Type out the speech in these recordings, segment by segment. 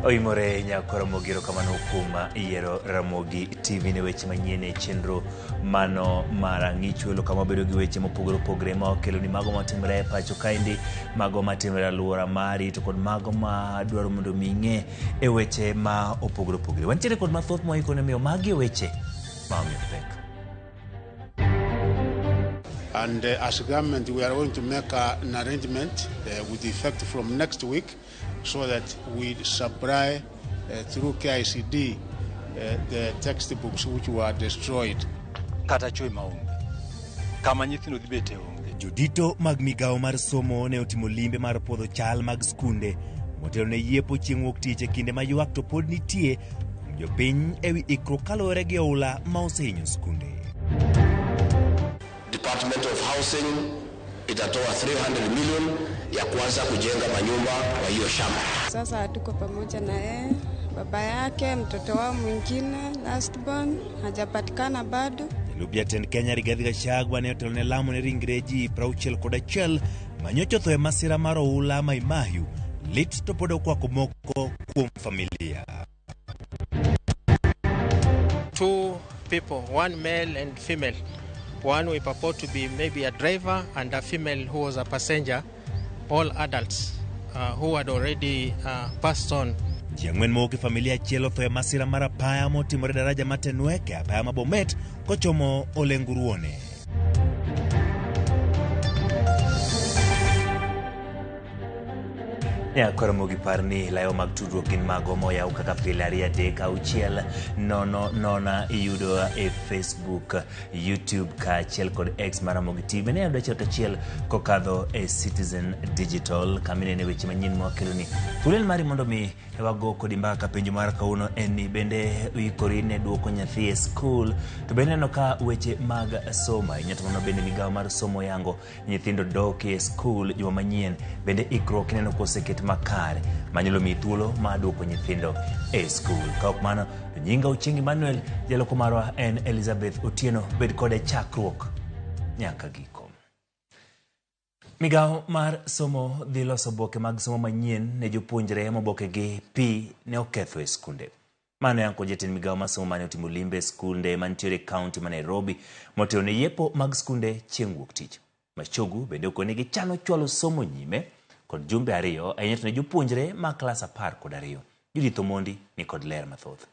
Oimore nyakoro mogiro kamano kuma iero Ramogi TV ne weche manyien chenro mano marang'ichulo kama bedo gi weche mopogore opogore ma okelo ni mago matimre pacho kaendi, mago matimre alwora mari to kod mago ma dwaro mondo ming'e e weche ma opogore opogore. Wantiere kod mathoth moikone miyo magi weche ma omiyo pek. And as a government, we are going to make an arrangement with effect from next week so that we supply through KICD the textbooks which were destroyed. Kata chui maonge. Kama nyithindo dhibete onge. Jodito mag migawo mar somo ne otimo limbe mar puodho chal mag skunde motelo ne yiepo chieng' wuok tich e kinde ma ywak to pod nitie kuom jopiny ewi ikruok kaluwore gi oula ma osehinyo skunde. Department of Housing itatoa 300 million ya kuanza kujenga manyumba kwa hiyo shamba. Sasa tuko pamoja na yeye, baba yake, mtoto wao mwingine last born hajapatikana bado. Jatend Kenya Rigathi Gachagua ne otelo ne lamo ne ringre ji 61 manyocho tho e masira mar oula ma Imahiu lit to pod okwako moko kuom familia. 2 people, one male and female. One we purport to be maybe a driver and a female who was a passenger, all adults who had already passed on. Jiang'wen moke familia chielo tho e masira mar apaya motimore daraja matenweke apaya ma Bomet kochomo Olenguruone. Nyakoro mogi parni layo mag tudruok gin mago moyaw kaka pile 2-3-6-0-0 iyudo e Facebook, YouTube kaachiel kod X mar Ramogi TV. Ne ayudo achiel kokadho e Citizen Digital kaminene weche manyien mawakelo ni. Thulen mari mondo mi wago kodi mbaka penjo mar kauno en ni bende uikori ne duoko nyathi e skul to bende neno ka weche mag soma inyatomono bende migawo mar somo yango nyithindo dok e skul juma manyien bende ikruok neno koseket makare manyalo mi thuolo ma duoko nyithindo e skul. Ka ok mano to nyinga Ochieng Emmanuel jaloko marwa en Elizabeth Otieno bed kode chakruok nyaka giko. Migawo mar somo dhi loso oboke mag somo manyien ne jopuonjre moboke gi pi ne oketho e skunde. Mano yanko jatend migawo mar somo mane otimo limbe e skunde mantiere kaunti ma Nairobi motelo ne yepo mag skunde chieng' wuok tich. Machogu bende okone gi chano chwalo somo nyime kod jumbe 2 ahinya ne jopuonjre ma klas 12. Judith Omondi ni kod ler mathoth.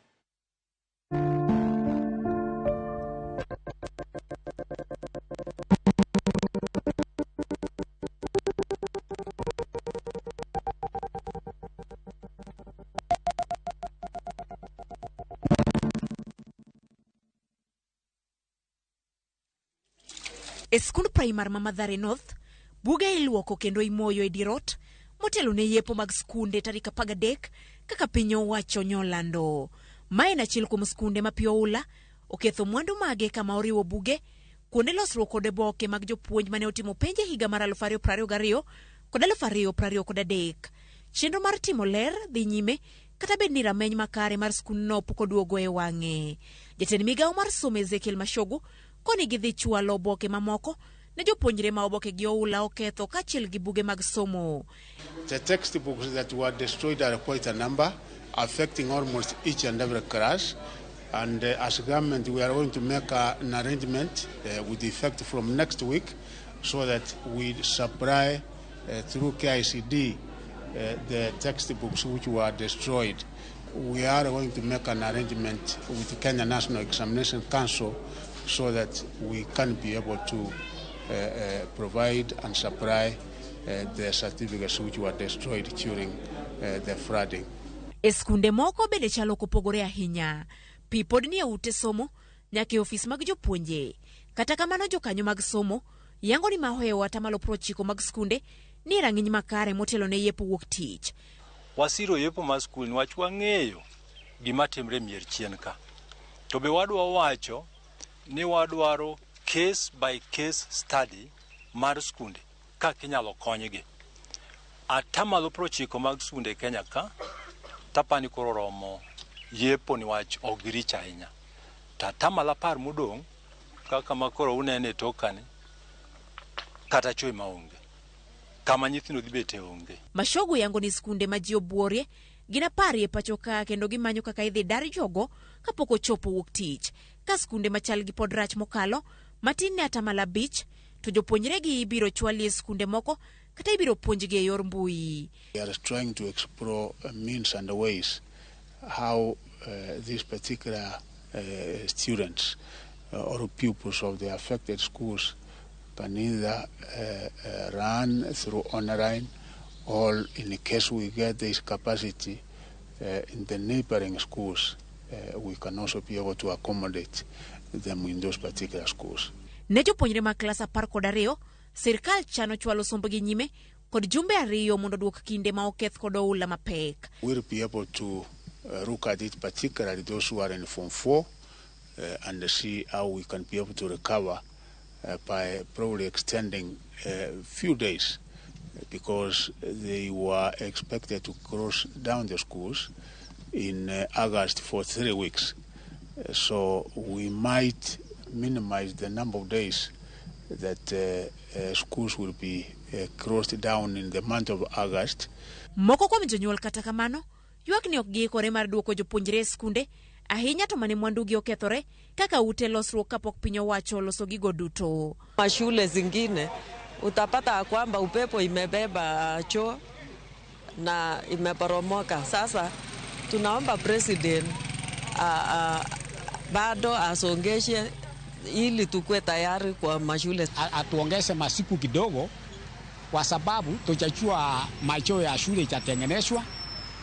E skund primar ma Mathare North, buge iluoko kendo imoyo e dirot motelo ne yepo mag skunde tarik 13 kaka piny owacho nyolando. Mae en achiel kuom skunde ma pi oula oketho mwandu mage kama oriwo buge, kuonde losruok kod oboke mag jopuonj mane otimo penj e higa mar 2022 kod 2023. Chenro mar timo ler dhi nyime kata bed ni rameny makare mar skundno pok oduogo e wang'e. Jatend migawo mar somo Ezekiel Mashogu koni gidhi chwalo oboke mamoko ne jopuonjre ma oboke gi oula oketho kaachiel gi buge mag somo. The textbooks that were destroyed are quite a number, affecting almost each and every class. And as a government, we are going to make an arrangement with effect from next week so that we supply through KICD the textbooks which were destroyed. We are going to make an arrangement with the Kenya National Examination Council so that we can be able to provide and supply the certificates which were destroyed during the flooding. Eskunde moko bende chalo kopogore ahinya. Pi pod ni e ute somo nyaka e ofis mag jopuonje. Kata kamano jokanyo mag somo yango ni mahoe atamalo 90 mag skunde ni rang'iny makare motelo ne yepo wuok tich. Wasiro yepo ma skul niwach wang'eyo gima timre mier chien ka. To be wadwa wacho ni wadwaro case by case study mar skunde kaka inyalo konygi. Atamalo 90 mag skunde Kenya ka tapani koro romo yepo niwach ogirich ahinya. Atamalo 10 modong' kaka makoro unene tokani kata chui maonge. Kama nyithindo dhibete onge. Mashogu yango ni skunde ma ji obuorie ginapari e pacho ka kendo gimanyo kaka idhi dar jogo kapok ochopo wuok tich. Ka skunde machal gi pod rach mokalo, matin ne atamala bich, to jopuonjre gi ibiro chwali e skunde moko kata ibiro puonjgi e yor mbui. We are trying to explore means and ways how these particular students or pupils of the affected schools can either run through online, or in case we get this capacity in the neighboring schools, we can also be able to accommodate them in those particular schools. Ne jopuonjre ma klas 12, sirkal chano chwalo sombgi nyime kod jumbe 2 mondo duok kinde ma oketh kod oula mapek. We'll be able to look at it, particularly those who are in Form 4, and see how we can be able to recover by probably extending a few days, because they were expected to close down the schools in August for 3 weeks. So we might minimize the number of days that schools will be closed down in the month of August. Moko kuom jonyuol kata kamano ywak ni ok giikore mar duoko jopuonjre e skunde, ahinya to mane mwandugi okethore kaka ute losruok kapok piny owacho loso gigo duto. Mashule zingine utapata kwamba upepo imebeba choo na imeporomoka. Sasa tunaomba president bado asongeshe ili tukue tayari kwa mashule. Atuongeze masiku kidogo, kwa sababu tujajua machoo ya shule itatengenezwa,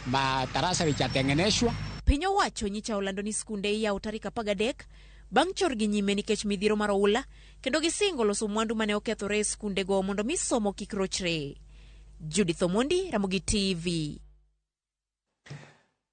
madarasa itatengenezwa. Piny owacho nyicha olando ni skunde iyawo tarik 13 bang' chorgi nyime nikech midhiero mar oula, kendo gisingo loso mwandu mane okethore e skunde go mondo misomo kik rochre. Judith Omondi, Ramogi TV.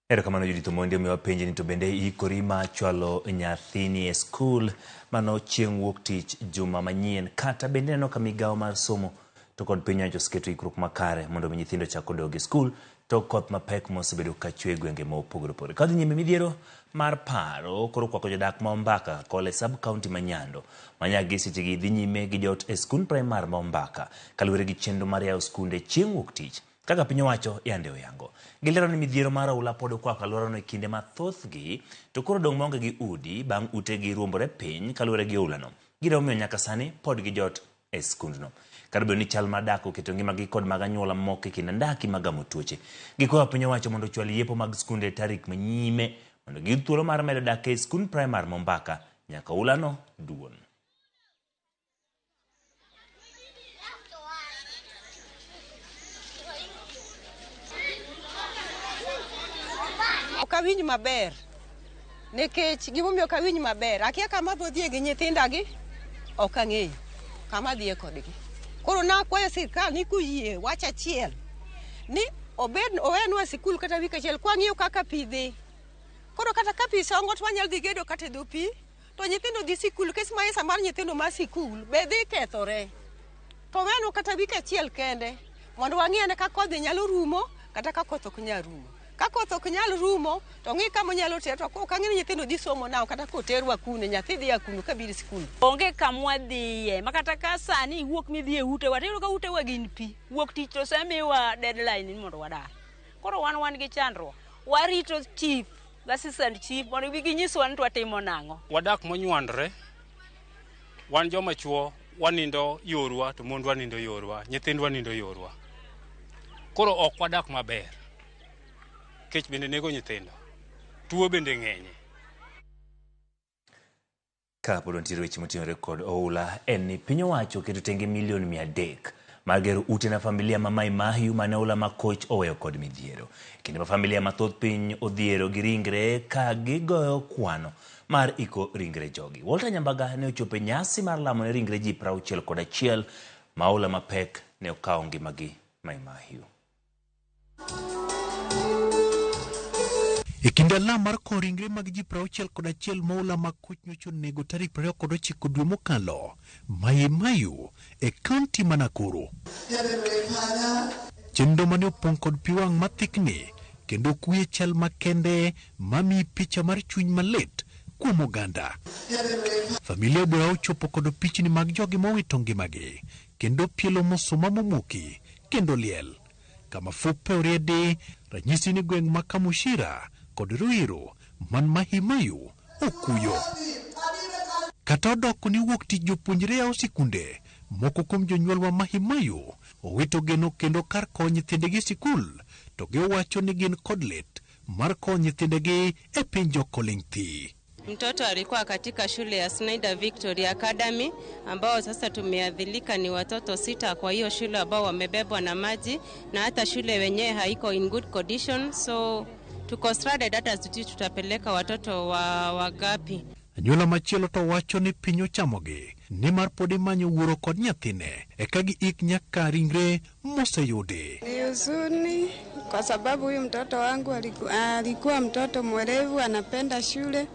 Erokamano Judith Omondi, omiwa penjo ni to bende ikori ma chwalo nyathini e skul mano chieng' wuok tich juma manyien, kata bende neno ka migawo mar somo to kod piny owacho osketo ikruok makare mondo mi nyithindo chako dog e skul to koth mapek mosebedo ka chwe gwenge ma opogore opogore. Kadhi nyime midhiero mar paro koro kwako jodak ma Ombaka kole sub county ma Nyando manyagi sitigi dhi nyime gi jot e skul primar ma Ombaka kaluwore gi chenro mar yawo skunde chieng' wuok tich kaka piny owacho yande oyango. Gilero ni midhiero mar oula pod okwako alworano e kinde mathothgi to koro dong' maonge gi udi bang' utegi ruombore piny kaluwore gi oulano. Gino omiyo nyaka sani pod gi jot e skundno. Kar bedo ni chal mar dak oketo ngimagi kod mag anyuola moko e kind andaki magamo tuoche. Gikwayo piny owacho mondo ochwal yepo mag skunde tarik manyime mondo giyud thuolo mar medo dak e skund primar ma Ombaka nyaka oulano duon. Okawinj maber nikech gimomiyo okawinj maber, akia kama bodhie gi nyithindagi ok ang'eyo kama dhie kodgi. Koro nakwayo sirkal ni kuyie wach achiel ni owenwa sikul kata wik achiel kwang'iyo kaka pi dhi. Koro kata ka pi songo to wanyalo dhi gedo kata dho pi to nyithindo dhi sikul, kes maisa mar nyithindo ma sikul be dhi kethore. To wenwa kata wik achiel kende mondo wang'iyane ka koth nyalo rumo kata ka koth ok nyal rumo. Ka koth ok nyal rumo to ng'i kama nyalo ter to ok ang'e ni nyithindo dhi somo nao kata koterwa kune nyathi dhi akunu ka biro sikul. Onge kamwa dhiye makata ka sani wuok midhi e ute watero ka ute wa gin pi wuok tich to semiwa deadline ni mondo wadar. Koro wan gi chandruok, warito chief assistant chief mondo ginyiswa ni twatimo nang'o. Wadak monywandre, wan joma chuo wanindo yorwa to mondwa nindo yorwa, nyithindwa nindo yorwa. Koro ok wadak maber. Kech bende nego nyithindo, tuo bende ng'enye. Ka pod ntiere weche motenore kod oula en ni piny owacho keto tenge milion 300 mar gero ute na familia ma Mai Mahiu mane oula ma Koch oweyo kod midhiero. Kinde ma familia mathoth piny odhiero gi ringre ka gigoyo kwano mar iko ringre jogi. Walter Nyambaga ne ochopo e nyasi mar lamo ne ringre ji 61 ma oula mapek ne okawo ngimagi Mai Mahiu. E kinde alam mar kowo ringre mag ji 61 ma oula mag Koch nyocha onego tarik 29 dwe mokalo Mai Mahiu e kaunti ma Nakuru. Chenro mane opong' kod pi wang' mathikni kendo kuye chal makende mamiyi picha mar chuny malit kuom oganda. Familia bura ochopo kod pichni mag jogi mowito ngimagi kendo pielo mosoma momuki kendo liel. kama fupe oriedi ranyisi ni gweng' ma Kamushira kod Ruiru man Mahimayu okuyo. Kata odoko ni wuok tich jopuonjre yaw sikunde, moko kuom jonyuol wa Mahimayu owito geno kendo kar konyo nyithindegi sikul, to giwacho ni gin kod lit mar konyo nyithindegi e piny jokoling'thi. Mtoto alikuwa katika shule ya Snyder Victory Academy ambao sasa tumeadhilika ni watoto 6 kwa hiyo shule ambao wamebebwa na maji na hata shule wenyewe haiko in good condition, so tuko stranded hata sisi tutapeleka watoto wagapi. Anyuola machielo to wacho ni piny ochamogi nimar pod imanyo wuoro kod nyathine eka giik nyaka ringre moseyudi. Ni huzuni kwa sababu huyu mtoto wangu alikuwa mtoto mwerevu, anapenda shule,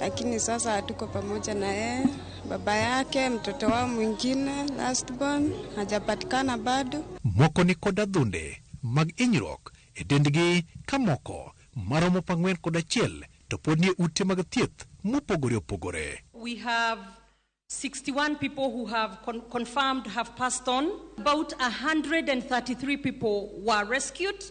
lakini sasa hatuko pamoja na yeye. Baba yake, mtoto wao mwingine last born hajapatikana bado. Moko ni kod adhonde mag hinyruok e dendgi ka moko maromo 4 kod 1 to pod nie ute mag thieth mopogore opogore. We have 61 people who have confirmed have passed on. About 133 people were rescued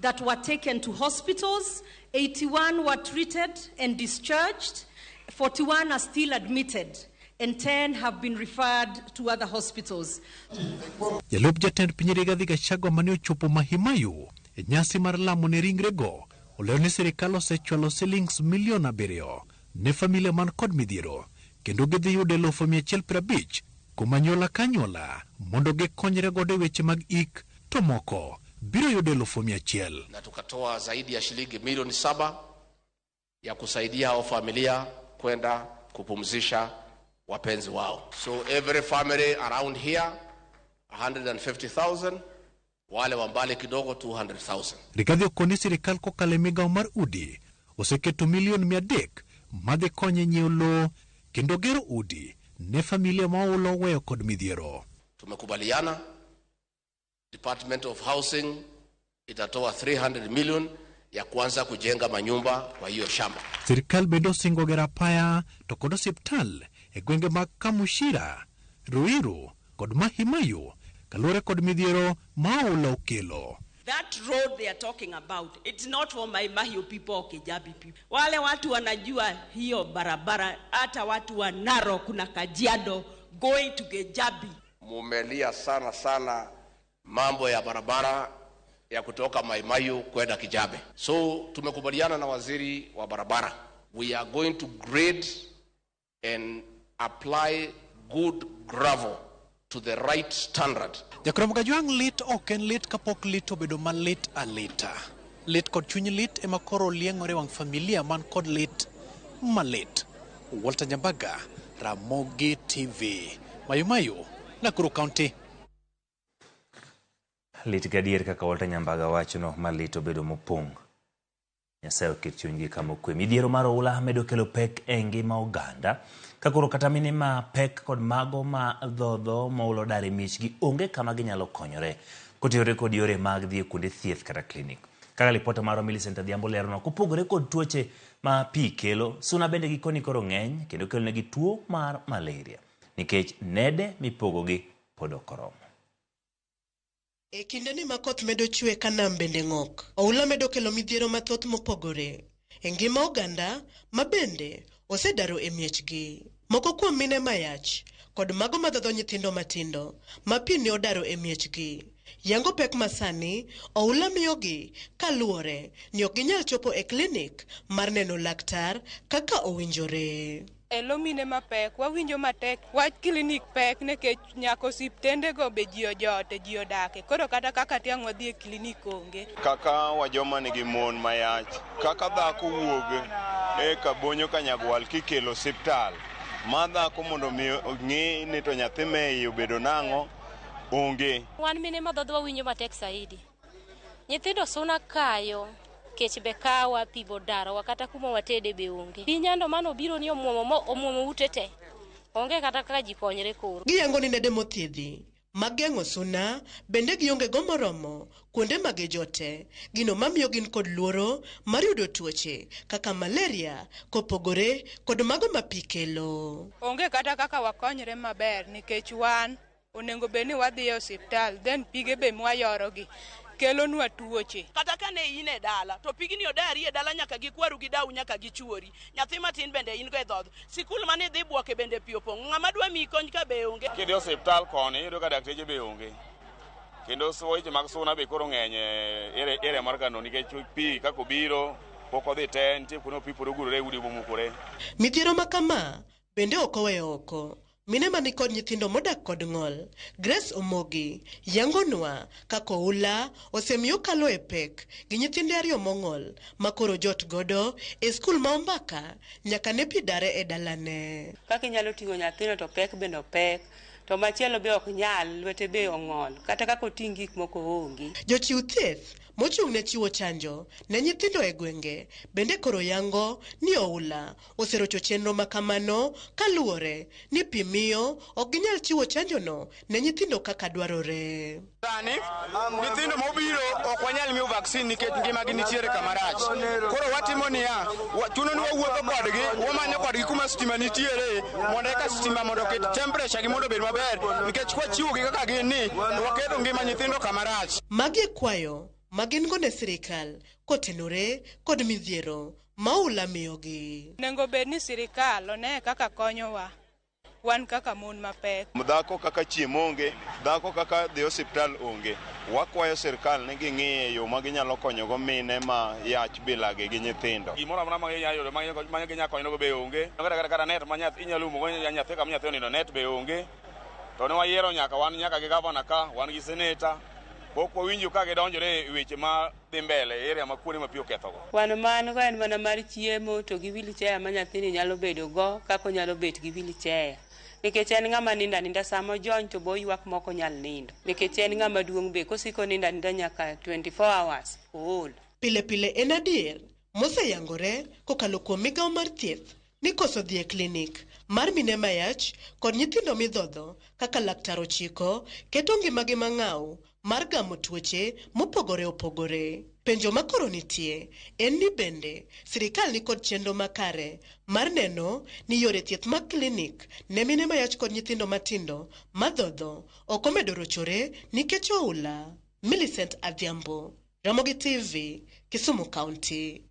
that were taken to hospitals. 81 were treated and discharged. 41 are still admitted, and 10 have been referred to other hospitals. Jalup jatend piny Rigathi Gachagua mane ochopo Mahimayu e nyasi mar lamo ne ringrego olero ni sirikal osechwalo shillings milion 7 ne familia man kod midhiero, kendo gidhi yude 150,000 kuom anyuola ka anyuola mondo gikonyre godo weche mag ik, to moko biro yude 100,000. Na tukatoa zaidi ya shilingi milioni 7 ya kusaidia hao familia kwenda kupumzisha wapenzi wao. So every family around here 150,000, wale wa mbali kidogo 200,000. Rigathi okoni sirikal kokalo e migawo mar udi oseketo milion 300 madhi konyo nyiewo lowo kendo gero udi ne familia ma oulo weyo kod midhiero. Tumekubaliana Department of Housing itatoa 300 million ya kuanza kujenga manyumba kwa hiyo shamba. Sirikal bedo singo gera paya to kod hospital e gwenge mag Kamushira, Ruiru kod Mahimayu kalore kod midhiero ma oulo kelo. That road they are talking about, it's not for Mahimayu people or Kijabi people. Wale watu wanajua hiyo barabara, hata watu wa Narok kuna Kajiado going to Kijabi. Mumelia sana mambo ya barabara ya kutoka Mahimayu kwenda Kijabe. So tumekubaliana na waziri wa barabara. We are going to grade and apply good gravel to the right standard. Jakrom Gajwang' lit oken lit kapok lit obedo malit alita. Lit kod chuny lit ema koro lieng'ore wang' familia man kod lit malit. Walter Nyambaga, Ramogi TV, Mahimayu, Nakuru County. Lit gadier kaka Walter Nyambaga wachono malit obedo mopong'. Nyasaye oket chunygi kama okwe. Midhiero mar oula medo kelo pek e ngima oganda. Kakoro kata mine ma pek kod mago ma dhodho ma ulo dare michgi onge kama ginyalo konyore kotiore kod yore mag dhi kuonde thieth kata klinik. Kaka lipota mar Millicent Adhiambo lerono, kopogore kod tuoche ma pi kelo, suna bende gikoni koro ng'eny kendo kelo negi tuo mar malaria nikech nede mipogogi pod ok oromo. E kinde ni makoth medo chwe ka nam bende ng'ok, oula medo kelo midhiero mathoth mopogore e ngima oganda ma bende osedaro e miechgi. Moko kuom mine mayach kod mago madhodho nyithindo matindo ma pi ne odaro e miechgi yango pek masani oula miyogi kaluwore ni ok ginyal chopo e klinik mar neno laktar kaka owinjore. Elo mine mapek, wawinjo matek, wach klinik pek nekech nyaka osiptende go be ji ojote, ji odake. Koro kata kaka tiang' wadhi e klinik onge. Kaka wajoma nigi mon mayach, kaka dhako wuog e kabonyo ka nyagwal kikelo osiptal. Ma dhako mondo mi ng'i ni to nyathi me obedo nang'o onge. Wan mine madhodho wawinjo matek saidi. Nyithindo suna kayo. Kech be kawa pi bodaro wakata kuma watede be onge. Pinyando mano biro ni omuomo utete. Onge kata kaka ji konyre koro. Giyango ni nede mothiedhi mageng'o suna bende gionge go moromo kuonde mage jote. Gino mamiyo gin kod luoro mar yudo tuoche kaka malaria kopogore kod mago ma pi kelo. Onge kata kaka wakonyre maber nikech wan onego beni wadhi e osiptal then pige be mwayorogi. kelonwa tuoche. Kata kane in e dala to pigni odari e dala nyaka gikwaru gidau nyaka gichuori. Nyathi matin bende in go e dhodho. Sikul mane dhi buoke bende pi opong'. Ng'ama dwa mi kony ka be onge. Kidhi osiptal koni yudo ka dakteche be onge. Kendo weche mag suna be koro ng'eny ere mar kano nikech pi kako biro pok odhi te nitie kuno pi poro gurore udi bomukore. Midhiero ma kama bende ok oweyo oko. Mine mani kod nyithindo modak kod ng'ol, Grace Omogi, yangonwa kako Oula osemiyo kalo e pek gi nyithinde ariyo mong'ol makoro jot godo e skul ma Ombaka nyaka ne pi dare e dalane. Kaka inyalo ting'o nyathino to pek bende pek, to machielo be ok nyal, lwete be ong'ol, kata kako ting' gik moko onge. Jochiw thieth mochung' ne chiwo chanjo ne nyithindo e gwenge bende koro yango ni Oula oserocho chenro makamano kaluwore ni pi miyo ok ginyal chiwo chanjono ne nyithindo kaka dwarore. Sani nyithindo mobiro ok wanyal miyo vaccine nikech ngimagi nitiere kamarach. Koro watimo niya, chuno ni wawuotho kodgi, wamanyo kodgi kuma stima nitiere mondo eka stima mondo oket temperature gi mondo obed maber nikech kwachiwogi kaka gin ni waketo ngima nyithindo kamarach. Magi kwayo magin go ne sirikal kotenore kod midhiero ma Oula miyogi. Nengo bed ni sirikal one kaka konyowa wan kaka mon mapek. Dhako kaka chiemo onge, dhako kaka dhi osiptal onge. Wakwayo sirikal ni ging'iye yo ma ginyalo konyogo mine ma yach bilagi gi nyithindo. Gimoro amora ma ginyalo konyogo be onge. Kata net ma inyalo umo go nyathi kama nyathi onindo net be onge. To ne wayiero nyaka gi gavana ka, wan gi seneta. Pok wawinjo ka gidonjore e weche ma dhi mbele area ma kuonde ma pi okethogo. Wan man go en mana mar chiemo to gi wheelchair ma nyathini nyalo bedo go kaka onyalo bet gi wheelchair. Nikech en ng'ama ninda sama jony to bo ywak moko nyal nindo. Nikech en ng'ama duong' be kosiko ninda nyaka 24 hours ool. Pile pile en adier moseyangore kokalo kuom migawo mar thieth ni koso dhi e klinik mar mine mayach kod nyithindo midhodho kaka laktar ochiko keto ngimagi mang'aw mar gamo tuoche mopogore opogore. Penjo makoro nitie en ni bende sirikal ni kod chenro makare mar neno ni yore thieth mag klinik ne mine mayach kod nyithindo matindo madhodho ok omedo rochore nikech Oula. Millicent Adhiambo, Ramogi TV, Kisumu County.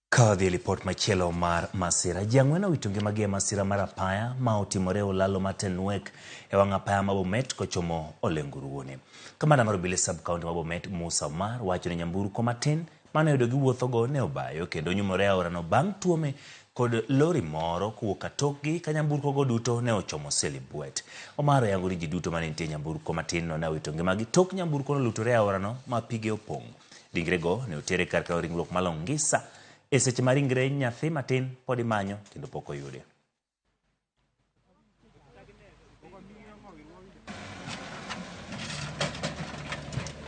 Kadhi ripot machielo mar masira. Ji ang'wen owito ngimagi e masira mar apaya ma otimore Olalo Matenwek e wang' apaya ma Bomet kochomo Olenguruone. Kamanda mar obila sub-county ma Bomet Musa Omar wacho ni nyamburko matin mane oyudo giwuothogo ne obayo kendo nyumore aorano bang' tuome kod lori moro kowuok katokgi ka nyamburkogo duto ne ochomo Selibwet. Omar oyango ni ji duto mane nitie nyamburko matin no ne owito ngimagi tok nyamburko no lutore aorano ma pige opong'. Ringrego ne otere kar kawo ringruok ma Longisa e seche ma ringre nyathi matin pod imanyo kendo pok oyude.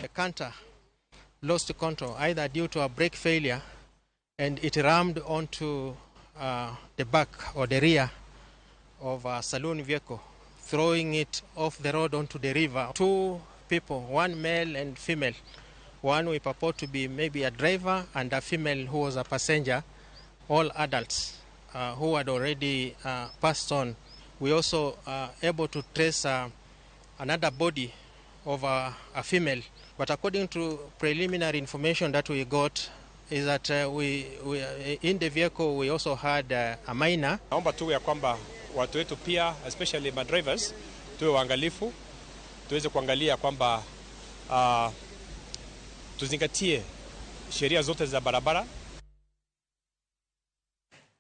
The canter lost control either due to a brake failure and it rammed onto the back or the rear of a saloon vehicle, throwing it off the road onto the river. Two people, one male and female. One we purport to be maybe a driver and a female who was a passenger, all adults who had already passed on. We also able to trace another body of a female, but according to preliminary information that we got is that we in the vehicle we also had a minor. Naomba tu ya kwamba watu wetu pia especially my drivers tuwe waangalifu, tuweze kuangalia kwamba tuzingatie sheria zote za barabara.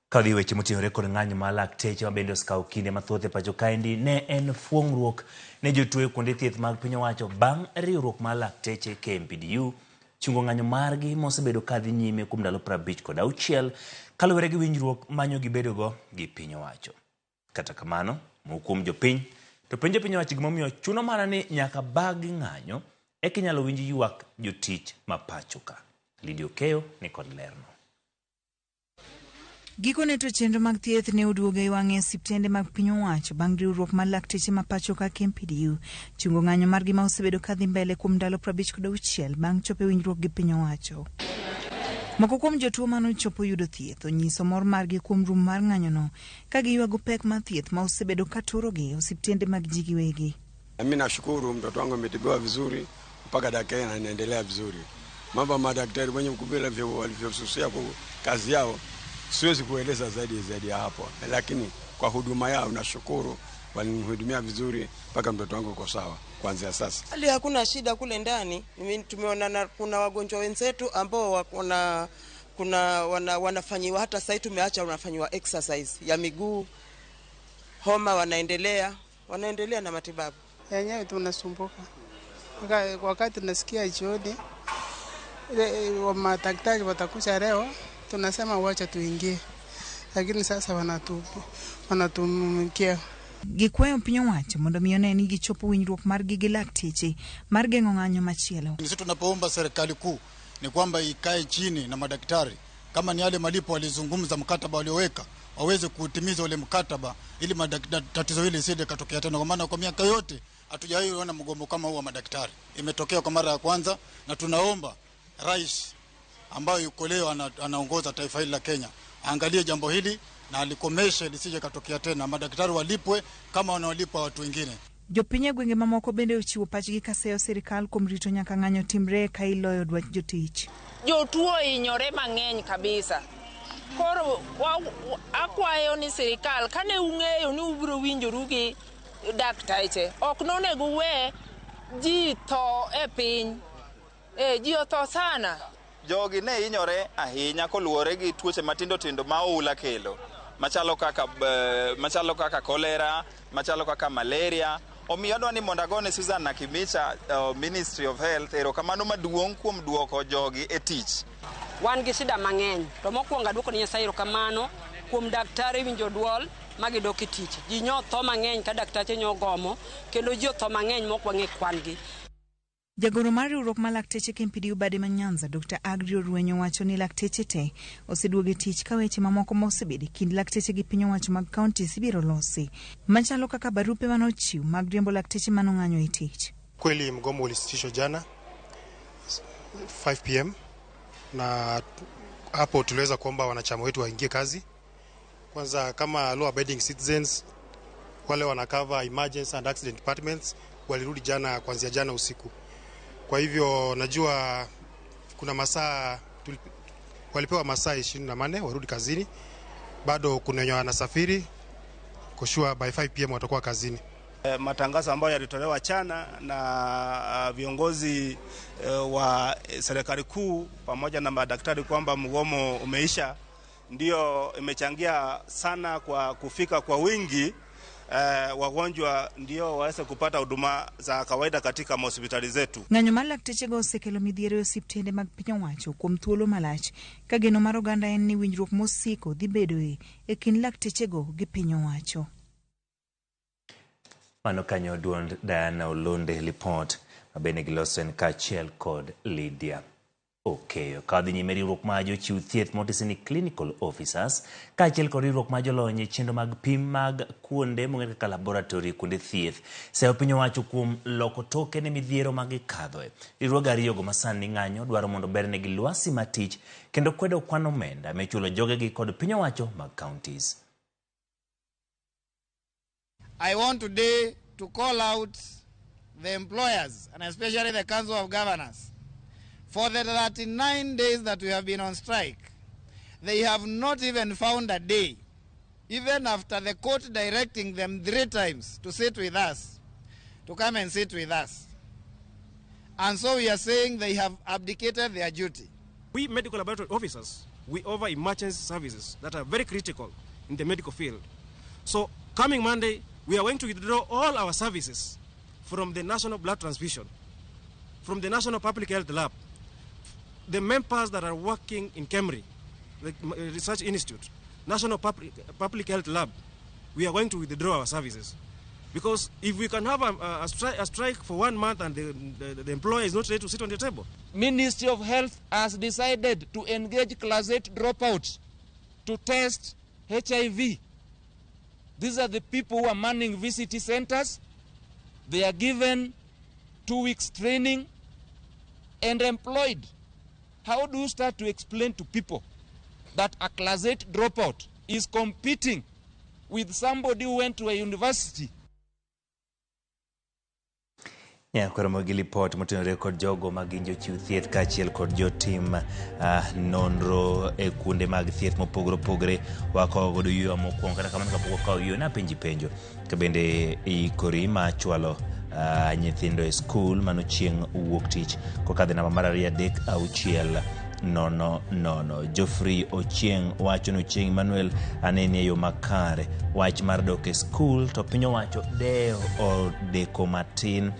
Kadhi weche motenore kod ng'anyo mar lakteche ma bende osekawo kinde mathoth e pacho kaendi ne en fuong'ruok ne jotuo e kuonde thieth mag piny owacho bang' riwruok mar lakteche KMPDU chungo ng'anyo margi mosebedo kadhi nyime kuom ndalo 56 kaluwore gi winjruok manyo gibedogo gi piny owacho. Kata kamano, kuom jopiny to penjo piny owacho gimomiyo chuno mana ni nyaka bag ng'anyo e kinyalo winji ywak jotich ma pacho ka. Lidio Keyo ni kod lerno. Gikone to chenro mag thieth ne oduogo e wang'e osiptende mag piny owacho bang' riwruok mar lakteche ma pacho ka KMPDU chungo ng'anyo margi ma osebedo kadhi mbele kuom ndalo 56 bang' chopo winjruok gi piny owacho. Moko kuom jotuo mano chopo yudo thieth onyiso mor margi kuom rum mar ng'anyono ka giywago pek mar thieth ma osebedo katurogi osiptende mag ji giwegi. Mimi nashukuru mtoto wangu ametibiwa vizuri mpaka dakika na anaendelea vizuri. Mambo madaktari wenye mkubira walivyosusia kwa kazi yao siwezi kueleza zaidi ya hapo, lakini kwa huduma yao nashukuru, walinihudumia vizuri mpaka mtoto wangu uko sawa kuanzia sasa. Hali hakuna shida kule ndani. Mimi tumeona kuna wagonjwa wenzetu ambao wanafanyiwa, hata sasa tumeacha wanafanyiwa exercise ya miguu, homa wanaendelea na matibabu. Yenyewe tunasumbuka. Wakati tunasikia jioni wa madaktari watakuja leo, tunasema wacha tuingie. Lakini sasa wanatumikia. Gikwayo piny owacho mondo mione ni gichopo winjruok mar gi lakteche mar geng'o ng'anyo machielo. Sisi tunapoomba serikali kuu ni kwamba ikae chini na madaktari, kama ni yale malipo walizungumza mkataba walioweka waweze kutimiza ule mkataba ili tatizo hili lisije katokea tena, kwa maana kwa miaka yote hatujawahi kuona mgomo kama huu wa madaktari. Imetokea kwa mara ya kwanza, na tunaomba rais ambaye yuko leo anaongoza taifa hili la Kenya angalie jambo hili na alikomeshe lisije katokea tena, madaktari walipwe kama wanawalipa watu wengine. Jopiny gwenge mamoko bende ochiwo pachgi kaseyo sirikal kuom rito nyaka ng'anyo timre ka iloyo dwach jotich. Jotuo inyore mang'eny kabisa. Koro akwayo ni sirikal kane ung'eyo ni ubiro winjoru gi daktache, ok nonego we ji tho e piny. Ji otho sana. Jogi ne inyore ahinya koluwore gi tuoche matindo tindo ma oula kelo, machalo kaka kolera, machalo kaka malaria. Omiyo adwa ni mondo agone Susan Nakimicha, Ministry of Health, erokamano maduong' kuom duoko jogi e tich. Wan gi shida mang'eny, to mokwongo aduoko ni Nyasaye erokamano kuom daktari winjo duol magidok e tich. Ji nyotho mang'eny ka daktache nyogomo, kendo ji otho mang'eny mokwang'e kwan gi. Jagoro mar riwruok mar lakteche KMPDU Bade ma Nyanza, Dr. Agri Orwenyo wacho ni lakteche te oseduogo e tich ka weche mamoko mosebedi kind lakteche gi piny owacho mag kaunti ibiro losi, machalo kaka barupe manochiw mag riembo lakteche manong'anyo e tich. Kweli mgomo ulisitishwa jana 5 PM na hapo tuliweza kuomba wanachama wetu waingie kazi. Kwanza kama law abiding citizens, wale wanakava emergency and accident departments walirudi jana, kuanzia jana usiku. Kwa hivyo najua kuna masaa walipewa masaa 24 warudi kazini. Bado kuna wenye wanasafiri, kushua by 5 PM watakuwa kazini. Matangazo ambayo yalitolewa jana na viongozi wa serikali kuu pamoja na madaktari kwamba mgomo umeisha, ndio imechangia sana kwa kufika kwa wingi wagonjwa ndio waweze kupata huduma za kawaida katika hospitali zetu. Ng'anyo mar lakteche go osekelo midhiero e osiptende mag piny owacho kuom thuolo malach, ka geno mar oganda en ni winjruok mosiko dhi bedoe e kind lakteche go gi piny owacho. Mano kanyo duond Diana Olonde report mabene giloso en kaachiel kod Lydia Okeyo. Kadhi nyime riwruok mar jochiw thieth motisi ni clinical officers kaachiel kod riwruok mar jolony e chenro mag pim mag kuonde mong'ere kaka laboratory kuonde thieth seyo piny owacho kuom loko toke ne midhiero mag kadhoe. Riwruoge ariyogo masani ng'anyo dwaro mondo bernegi lwasi matich kendo kwedo kwan omenda michulo jogegi kod piny owacho mag counties. I want today to call out the employers and especially the Council of Governors. For the 39 days that we have been on strike, they have not even found a day, even after the court directing them 3 times to sit with us, to come and sit with us. And so we are saying they have abdicated their duty. We medical laboratory officers, we offer emergency services that are very critical in the medical field. So coming Monday, we are going to withdraw all our services from the National Blood Transfusion, from the National Public Health Lab, the members that are working in KEMRI, the Research Institute, National Public Health Lab. We are going to withdraw our services. Because if we can have a strike for 1 month and the employer is not ready to sit on the table. Ministry of Health has decided to engage Class 8 dropouts to test HIV. These are the people who are manning VCT centers. They are given 2 weeks training and employed. how do you start to explain to people that a class 8 dropout is competing with somebody who went to a university? Koro mogi lipot motenore kod jogo maginjo chiw thieth kachiel kod jotim nonro e kuonde mag thieth mopogore wako godo yuo mokwongo kata kamano kapok wakawo yuo na penjo kabende ikori ma chwalo nyithindo e skul mano chieng' wuok tich kokadhe namba mar 2-6-0-0. Geoffrey Ochieng wacho no Chieng' Emmanuel anene yo makare wach mar dok e skul to piny owacho deo odeko matin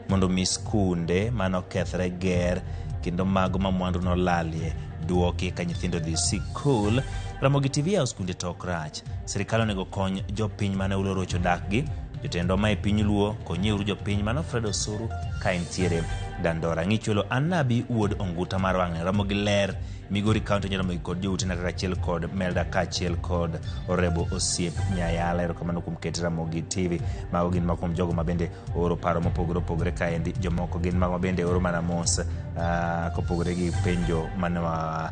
mondo mi skunde mano kethre ger kendo mago ma mwandu no lalie duoki ka nyithindo dhi sikul. Ramogi TV au skunde tok rach. Serikal onego kony jopiny mane ulorocho dakgi. Jotendo ma e piny luo konyeuru jopiny mano Fred Osuru ka entiere Dandora. Ng'ichulo Anabi wuod Onguta mar wang'e Ramogi ler Migori County Ramogi kod joute na kachiel kod Melda kachiel kod Orebo Osiep Nyayala. Erokamano kuom keto Ramogi TV. Mago gin makom jogo mabende oro paro mopogore kaendi. Jomoko gin mago mabende oro mana mos kopogore gi penjo manwa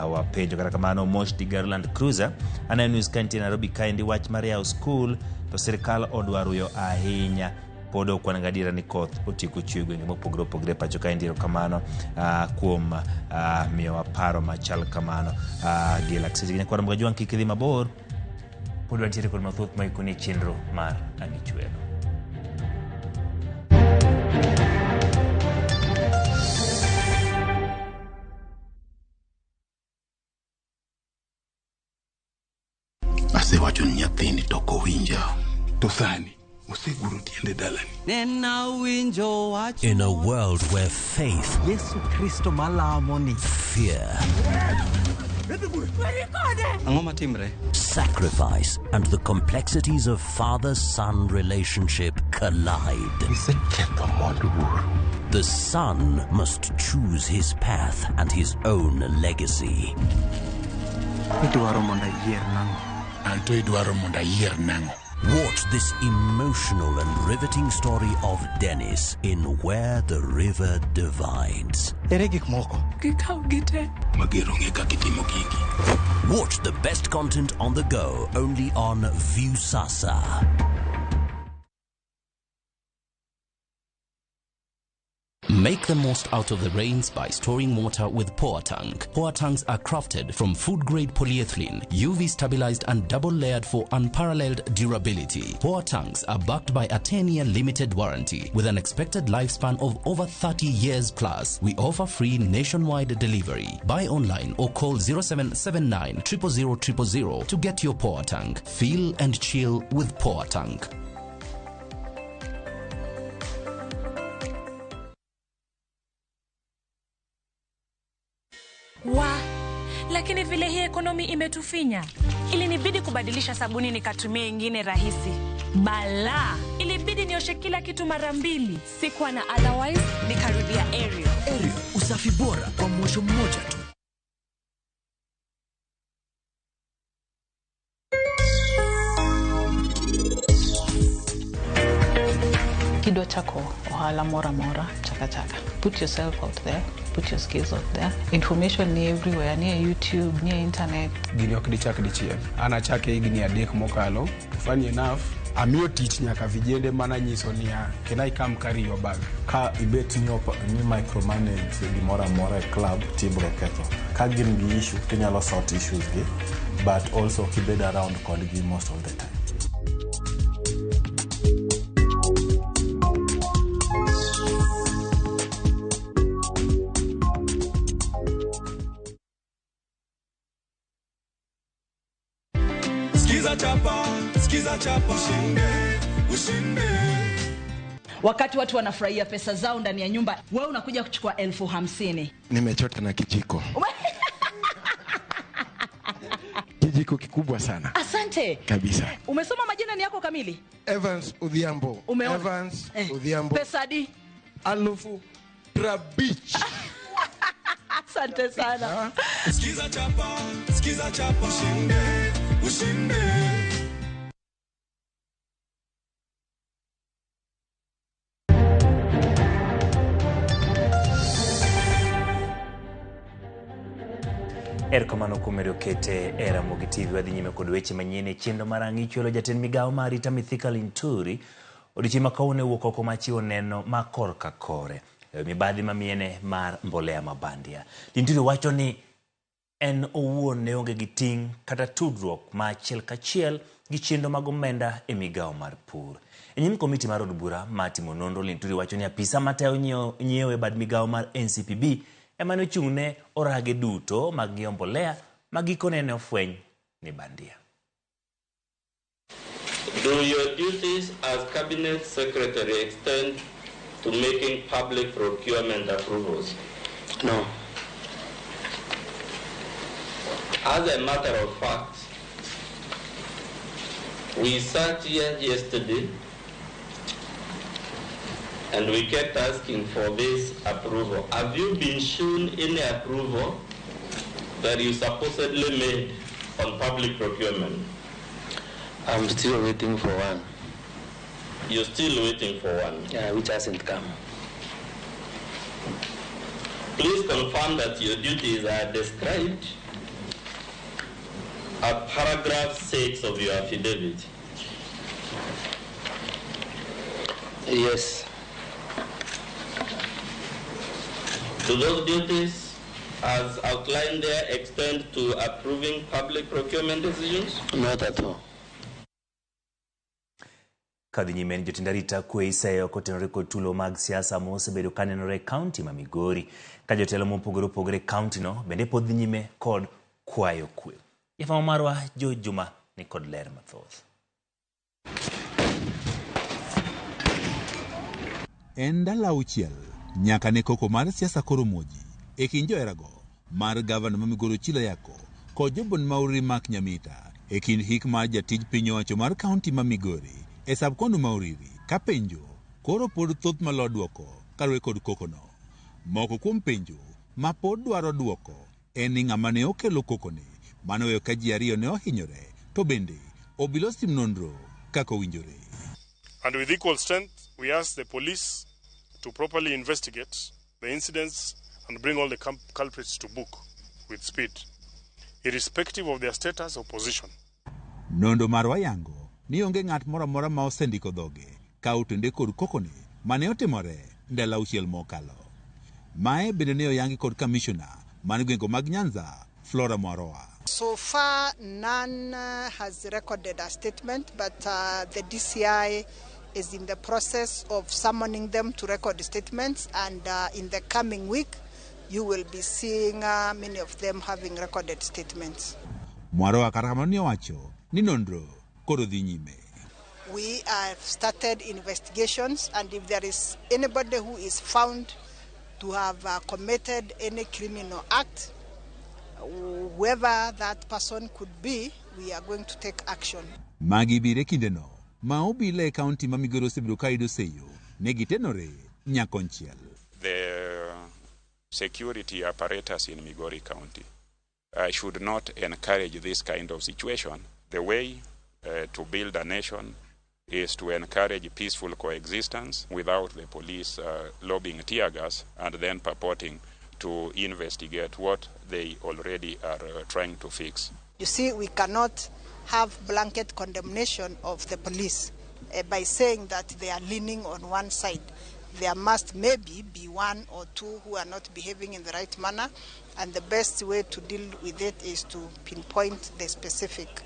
wapenjo kata kamano. Moshti Garland Cruiser ana news kanti Nairobi kaendi wach mar yawo skul to sirikal odwaro yo ahinya podo kwan gadira ni koth otiko chwe gwenge mopogore pacho kaendi. Erokamano kuom miyo paro machal kamano Galaxy gine kwara mga juang kikidhi mabor podo antiere kod mathoth ma ikoni chenro mar Anichwelo. Asewacho ni nyathini toko winja to sani oseguro tiende dalani. In a world where faith, Yesu Kristo malamoni, fear, sacrifice, and the complexities of father-son relationship collide. The son must choose his path and his own legacy. Watch this emotional and riveting story of Dennis in Where the River Divides. Watch the best content on the go only on Viusasa. Make the most out of the rains by storing water with PowerTank. PowerTanks are crafted from food-grade polyethylene, UV stabilized and double-layered for unparalleled durability. PowerTanks are backed by a 10-year limited warranty with an expected lifespan of over 30 years plus. We offer free nationwide delivery. Buy online or call 0779 000 000 to get your PowerTank. Feel and chill with PowerTank. Lakini vile hii ekonomi imetufinya, ilinibidi kubadilisha sabuni nikatumia ingine rahisi. Bala, ilibidi nioshe kila kitu mara mbili. Sikuwa na otherwise, nikarudia Ariel. Ariel, usafi bora kwa mwosho mmoja tu. Kidwa chako ohala mora chaka. Put yourself out there, put your skills out there. Information ni everywhere, ni YouTube, ni internet. Gini ok dichak dichiel. Ana chake gini adek mokalo. Funny enough, amiyo tich nyaka vijende mana nyiso niya, can I come carry your bag? Ka ibet ni micromanage gimora e club tibro ketho. Ka gin gi issue tinyalo sort issues gi, but also kibed around kodgi most of the time. Skiza chapa ushinde. Wakati watu wanafurahia pesa zao ndani ya nyumba, wewe unakuja kuchukua 50,000. Nimechota na kijiko. Kijiko kikubwa sana. Asante. Kabisa. Umesoma majina ni yako kamili? Evans Odhiambo. Umeona? Evans Odhiambo. Pesa di? Alufu Trabich. Asante sana. Skiza chapa ushinde. Erokamano kuom medo kete era Mogi TV. Wadhi nyime kod weche manyien e chenro mar ang'ichuelo jatend migawo mar arita Mithika Linturi odiochieng' ma kawuono wuok oko machiwo neno ma korka kore mibadhi mamiene mar mbolea mabandia. Linturi wacho ni en owuon ne onge gi ting' kata tudruok ma achiel kachiel gi chenro mag omenda e migawo mar pur. E nyim komiti mar od bura matimo nonro, Linturi wacho ni apisa matayo nyiewo e bad migawo mar NCPB ema ne ochung'ne orage duto mag ng'iewo mbolea ma gikone ne ofweny ni bandia. Do your duties as Cabinet Secretary extend to making public procurement approvals? No. As a matter of fact, we sat here yesterday and we kept asking for this approval. Have you been shown any approval that you supposedly made on public procurement? I'm still waiting for one. You're still waiting for one? Yeah, which hasn't come. Please confirm that your duties are described at paragraph 6 of your affidavit. Yes. Do those duties, as outlined there, extend to approving public procurement decisions? Not at all. Kadhi nyime ni jotend arita kwe iseyo kotenore kod tulo mag siasa mosebedo kanenore kaunti ma Migori ka jotelo mopogore opogore kaunti no bende pod dhi nyime kod kwayo kwe. Jafamo marwa Jo Juma ni kod ler mathoth. En dala auchiel nyaka ne koko mar siasa koro moji e kind joerago mar gavana ma Migori Ochilo Yako kod jobon Mauri Mak Nyamita e kind hik mar jatij piny owacho mar kaunti ma Migori e sabkondo Mauriri ka penjo koro pod thoth malo duoko kalwe kod kokono. Moko kuom penjo ma pod dwaro duoko en ni ng'ama ne okelo kokone manoweyo ka ji ariyo ne ohinyore to bende obila otim nonro kaka owinjore. And with equal strength, we ask the police to properly investigate the incidents and bring all the culprits to book with speed, irrespective of their status or position. Nondo marwa yango ni onge ng'at moro amora ma osendiko dhoge ka otende kod kokone mane otimore ndalo auchiel mokalo. Mae bende ne oyangi kod kamishona man gwenge mag Nyanza, Flora Mwaroa. So far, none has recorded a statement, but the DCI is in the process of summoning them to record statements, and in the coming week, you will be seeing many of them having recorded statements. Mwaroa karakamani owacho ni nonro koro dhi nyime. We have started investigations, and if there is anybody who is found to have committed any criminal act, whoever that person could be, we are going to take action. Magi bire kindeno ma obile kaunti ma Migori osebedo ka yudo seyo ne gitenore nyakonchiel. The security apparatus in Migori County should not encourage this kind of situation. The way to build a nation is to encourage peaceful coexistence without the police lobbying tear gas and then purporting to investigate what they already are trying to fix. You see, we cannot have blanket condemnation of the police by saying that they are leaning on one side. There must maybe be one or two who are not behaving in the right manner, and the best way to deal with it is to pinpoint the specific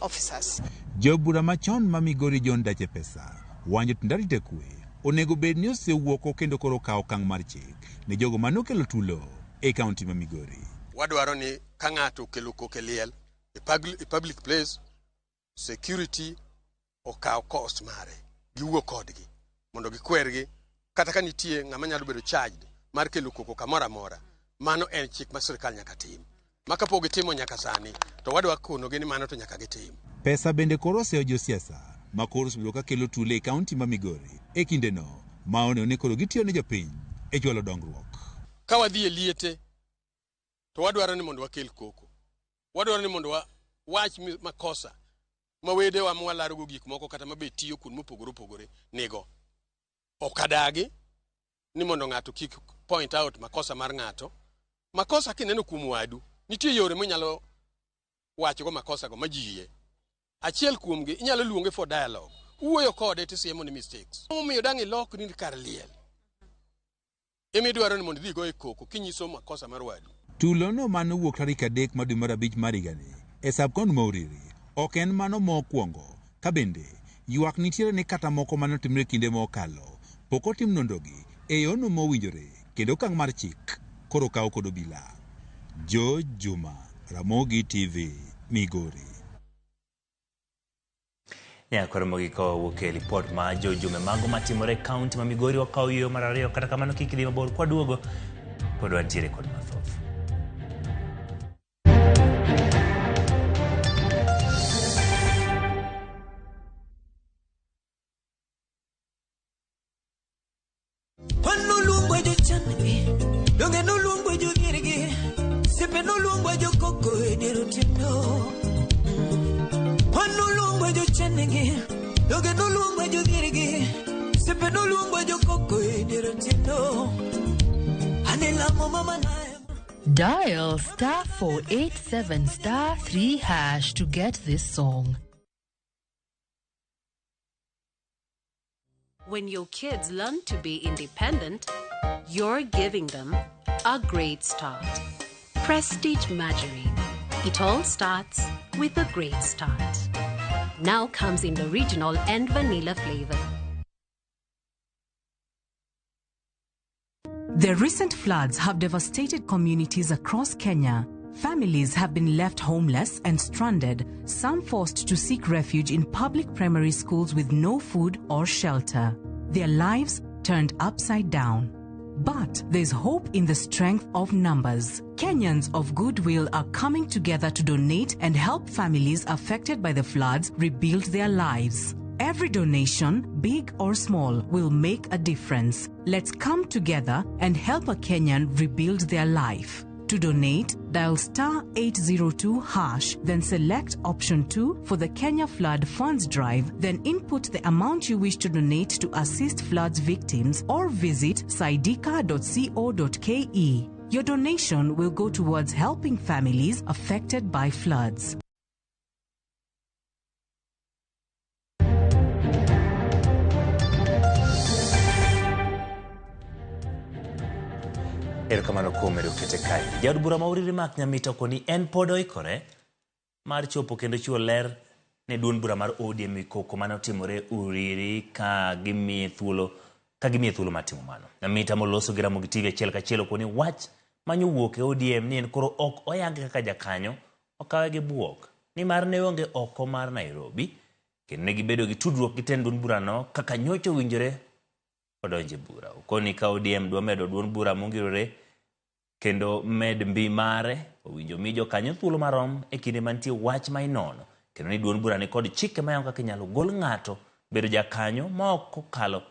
officers. Jobura machon ma Migori John Dache Pesa wanjo tundarite kwe onego bed ni osewuoko kendo koro kawo okang' mar chik ne jogo manokelo tulo e kaunti ma Migori. Wadwaro ni ka ng'ato okelo koke liel e public place, security okaw cost mare giwuo kodgi mondo gikwergi, kata ka nitie ng'ama nyalo bedo charged mar kelo koko kamoro amora, mano en chik ma sirkal nyaka tim. Maka po gitimo nyaka sani to wadwa konogi ni mano to nyaka gitim. Pesa bende koro oseyo josiasa ma koro osebedo ka kelo tulo e kaunti ma Migori e kindeno ma one ne koro gitiyo ne jopiny e chwalo dongruok. Ka wadhi e liete to wadwaro ni mondo wakel koko, wadwaro ni mondo wach makosa ma wedewa ma walarogo gik moko kata mabe tiyo kun mopogore opogore nigo. Okadagi ni mondo ng'ato kik point out makosa mar ng'ato. Makosa kineno kuom wadu nitie yore monyalo wacho go makosa go majiye. Achiel kuomgi inyalo luonge for dialogue. Uoyo kode tisiemo ni mistakes. Omiyo dang' ilok ni kar liel. Dwaro ni mondo idhi go e koko kinyiso makosa mar wadu. Tulono mano wuok tarik 3 mar dwe mar 5 mar higani e subkon Mauriri ok en mano mokwongo, ka bende ywak nitiere ni kata moko manotimre kinde mokalo pok otim nondogi e yono mowinjore kendo okang' mar chik koro kawo kod obila. Jo Juma, Ramogi TV, Migori. Koro mogiko wuok e lipot ma Jo Juma mago matimore kaunti ma Migori wakawo yo mar 2 kata kamano kik idhi mabor kwa duogo pod wantiere kod mathoth. Dial *487*3# to get this song. When your kids learn to be independent, you're giving them a great start. Prestige Margarine. It all starts with a great start. Now comes in the original and vanilla flavor. The recent floods have devastated communities across Kenya. Families have been left homeless and stranded, some forced to seek refuge in public primary schools with no food or shelter. Their lives turned upside down. But there's hope in the strength of numbers. Kenyans of goodwill are coming together to donate and help families affected by the floods rebuild their lives. Every donation, big or small, will make a difference. Let's come together and help a Kenyan rebuild their life. To donate, dial *802#, then select option 2 for the Kenya Flood Funds Drive, then input the amount you wish to donate to assist floods victims or visit saidika.co.ke. Your donation will go towards helping families affected by floods. Erokamano kuom medo kete kae. Jaod bura Mauriri Mark Nyamita koni en pod oikore mar chopo kendo chiwo ler ne duond bura mar ODM koko mane otimore Uriri ka gimiye thuolo mar timo mano. Nyamita moloso gi Ramogi TV achiel kachiel koni wach manyo wuok e ODM ni en koro ok oyangi kaka jakanyo okawe gi buok ni mar ne onge oko mar Nairobi kendo ne gibedo gi tudruok gi tend duond bura no kaka nyocho winjore odonje bura. Koni ka ODM dwa medo duond bura mongirore kendo med mbi mare owinjo mijo kanyo thuolo marom e kinde mantie wach ma inono kendo ni duond bura ni kod chike mayango kaka inyalo gol ng'ato bedo jakanyo ma ok kokalo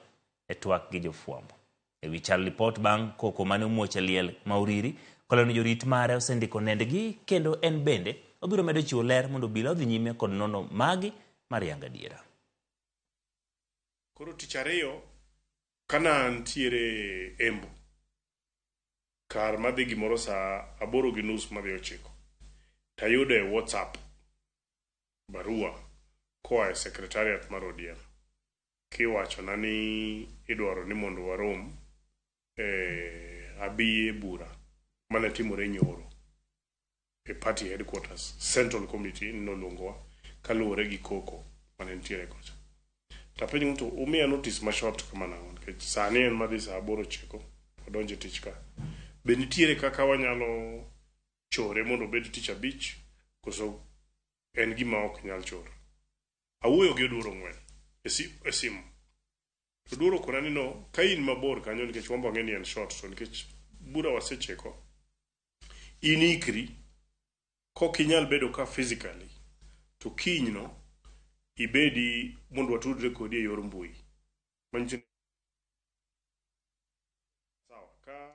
e twak gi jofwambo. E wi chal lipot bang' koko mane omuoch e liel Mauriri koloni jorit mare osendiko nendgi kendo en bende obiro medo chiwo ler mondo obila odhi nyime kod nono magi mar yanga diera. Koro tich ariyo kana ntiere Embu kar madhi gimoro saa 8:30 madhi 9 tayude WhatsApp barua koa e secretariat mar ODM kiwacho na ni idwaro ni mondo warom abiye bura mane timore nyoro e party headquarters Central Committee noluongowa kaluwore gi koko mane ntiere kocha. Tapenjo mtu umia notice ma short kama na nikech sani en madhi saa 8:09 odonje tich ka. Be nitiere kaka wanyalo chore mondo bed tich abich koso en gima ok nyal choro. Awuoyo gi Oduro ng'wen e simu. Oduro kona ni no ka in mabor kanyo nikech wambo ng'eni en short so nikech bura wasecheko. Inikri kok inyal bedo ka physically to kiny no ibedi mondo watudre kodi e yor mbui. Manjini sawa ka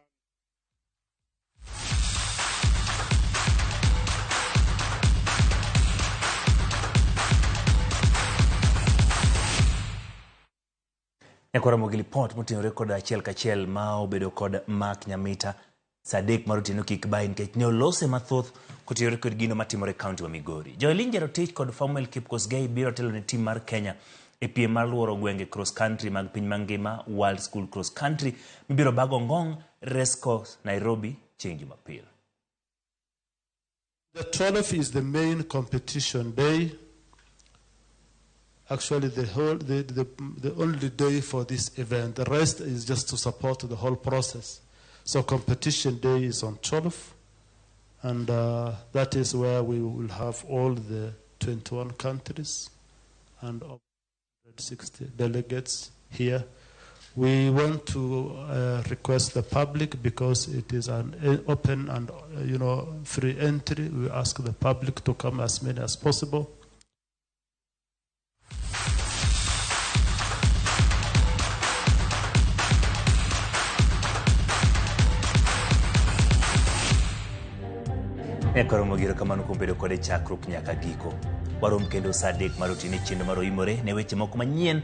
Ekora mogili pot moting'ore kod achiel kachiel ma obedo kod Mark Nyamita Sadek marutino kik bai nikech ne olose mathoth kotiore kod gino matimore kaunti wa Migori. Joelin Jerotich kod Samuel Kipkosgei biro telo ne tim mar Kenya e piem mar luoro gwenge cross country mag piny mangima World School Cross Country mibiro bago ngong Resco Nairobi chieng' Jumapil. The 12th is the main competition day. Actually, the only day for this event. The rest is just to support the whole process. So competition day is on 12th, and that is where we will have all the 21 countries and 160 delegates here. We want to request the public, because it is an open and free entry. We ask the public to come as many as possible. Ekoromo giro kamano kuom bedo kode chakruok nyaka giko. Warom kendo saa 3 mar otieno chendo mar oimore ne weche moko manyien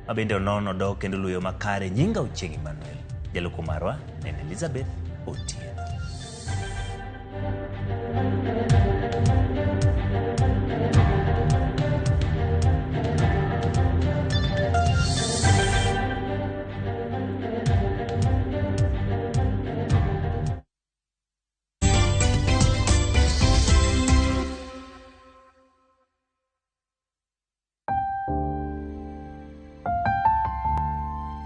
mabende onono dok kendo luyo makare. Nyinga Ochieng' Emmanuel. Jaloko marwa en Elizabeth Otieno.